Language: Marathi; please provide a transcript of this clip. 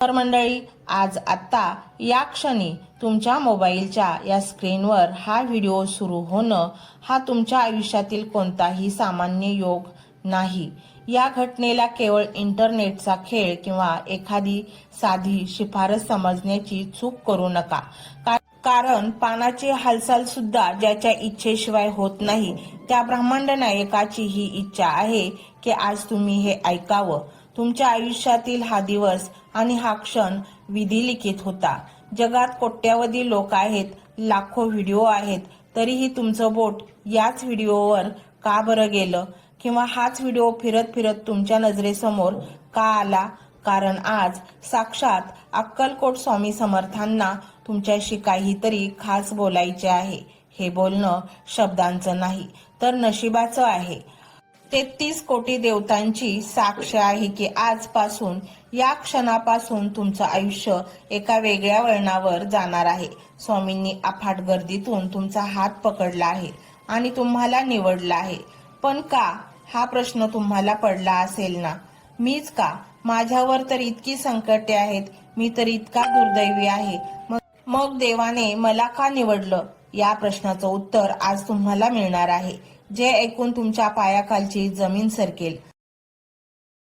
तर मंडळी, आज आत्ता या क्षणी तुमच्या मोबाईलच्या या स्क्रीनवर हा व्हिडिओ सुरू होणं हा तुमच्या आयुष्यातील कोणताही सामान्य योग नाही। या घटनेला केवळ इंटरनेटचा खेळ किंवा एखादी साधी शिफारस समजण्याची चूक करू नका। कारण पानाची हालचाल सुद्धा ज्याच्या इच्छेशिवाय होत नाही, त्या ब्रह्मांड नायकाची ही इच्छा आहे की आज तुम्ही हे ऐकावं। तुमच्या आयुष्यातील हा दिवस आणि हा क्षण विधिलिखित होता। जगात कोट्यावधी लोक आहेत, लाखो व्हिडिओ आहेत, तरीही तुमचं बोट याच व्हिडिओवर का बरं गेलं, किंवा हाच व्हिडिओ फिरत फिरत तुमच्या नजरेसमोर का आला? कारण आज साक्षात अक्कलकोट स्वामी समर्थांना तुमच्याशी काहीतरी खास बोलायचे आहे। हे बोलणं शब्दांचं नाही तर नशिबाचं आहे। 33 कोटी देवतांची साक्ष आहे की आजपासून, या क्षणापासून तुमचं आयुष्य एका वेगळ्या वळणावर जाणार आहे। स्वामींनी अफाट गर्दीतून तुमचा हात पकडला आहे आणि तुम्हाला निवडला आहे। पण का, हा प्रश्न तुम्हाला पडला असेल ना? मीच का? माझ्यावर तर इतकी संकटे आहेत, मी तर इतका दुर्दैवी आहे, मग देवाने मला का निवडलं? या प्रश्नाचं उत्तर आज तुम्हाला मिळणार आहे, जे ऐकून तुमच्या पायाखालची जमीन सरकेल।